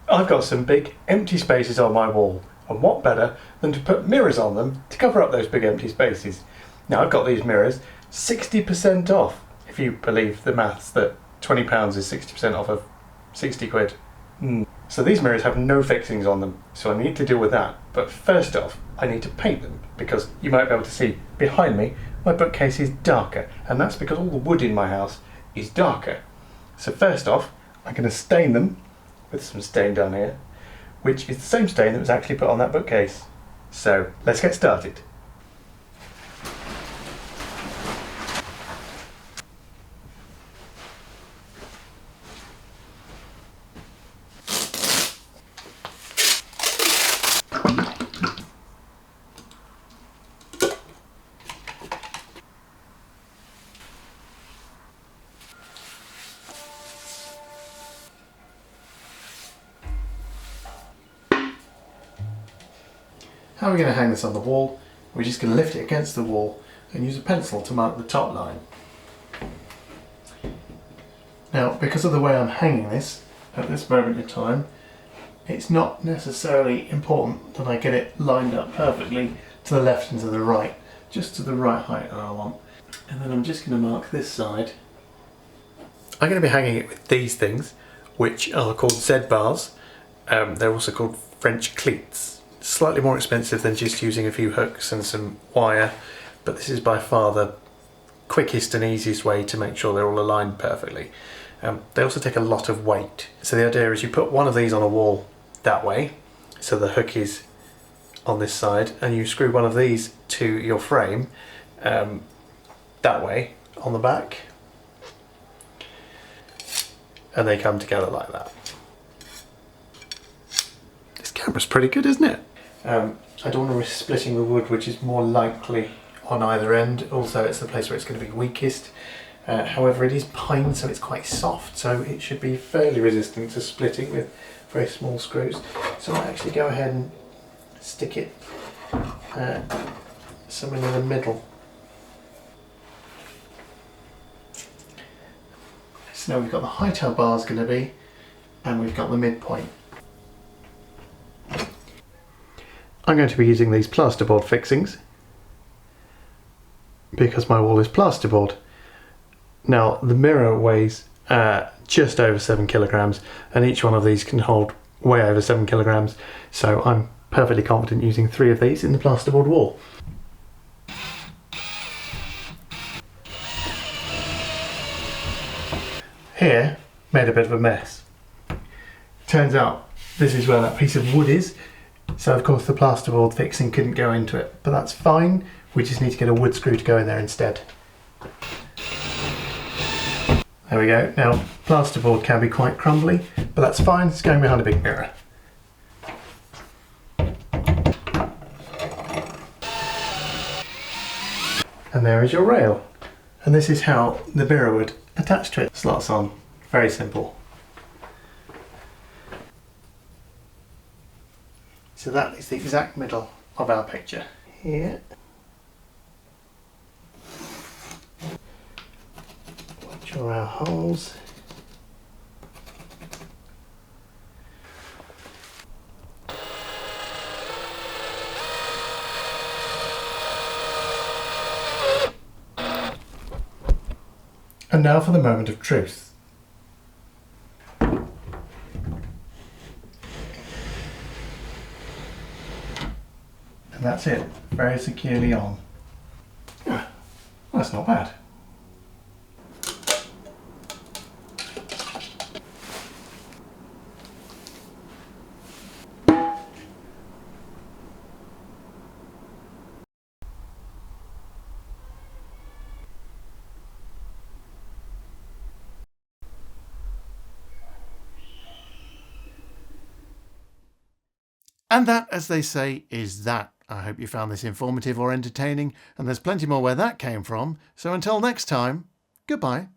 I've got some big empty spaces on my wall, and what better than to put mirrors on them to cover up those big empty spaces. Now I've got these mirrors 60% off, if you believe the maths that £20 is 60% off of 60 quid. So these mirrors have no fixings on them, so I need to deal with that. But first off, I need to paint them, because you might be able to see behind me, my bookcase is darker, and that's because all the wood in my house is darker. So first off, I'm going to stain them with some stain down here, which is the same stain that was actually put on that bookcase. So let's get started. How are we going to hang this on the wall? We're just going to lift it against the wall and use a pencil to mark the top line. Now, because of the way I'm hanging this at this moment in time, it's not necessarily important that I get it lined up perfectly to the left and to the right, just to the right height that I want. And then I'm just going to mark this side. I'm going to be hanging it with these things, which are called Z-bars. They're also called French cleats. Slightly more expensive than just using a few hooks and some wire, but this is by far the quickest and easiest way to make sure they're all aligned perfectly. They also take a lot of weight. So the idea is you put one of these on a wall that way, so the hook is on this side, and you screw one of these to your frame that way on the back, and they come together like that. This camera's pretty good, isn't it? I don't want to risk splitting the wood, which is more likely on either end. Also, it's the place where it's going to be weakest. However, it is pine, so it's quite soft, so it should be fairly resistant to splitting with very small screws. So I'll actually go ahead and stick it somewhere in the middle. So now we've got the height our bar's going to be, and we've got the midpoint. I'm going to be using these plasterboard fixings because my wall is plasterboard. Now the mirror weighs just over 7 kilograms, and each one of these can hold way over 7 kilograms, so I'm perfectly confident using 3 of these in the plasterboard wall. Here, made a bit of a mess. Turns out this is where that piece of wood is. So of course the plasterboard fixing couldn't go into it, but that's fine. We just need to get a wood screw to go in there instead. There we go. Now plasterboard can be quite crumbly, but that's fine. It's going behind a big mirror. And there is your rail. And this is how the mirror would attach to it. Slots on. Very simple. So that is the exact middle of our picture. Here. Draw our holes. And now for the moment of truth. And that's it, very securely on. That's not bad. And that, as they say, is that. I hope you found this informative or entertaining, and there's plenty more where that came from. So until next time, goodbye.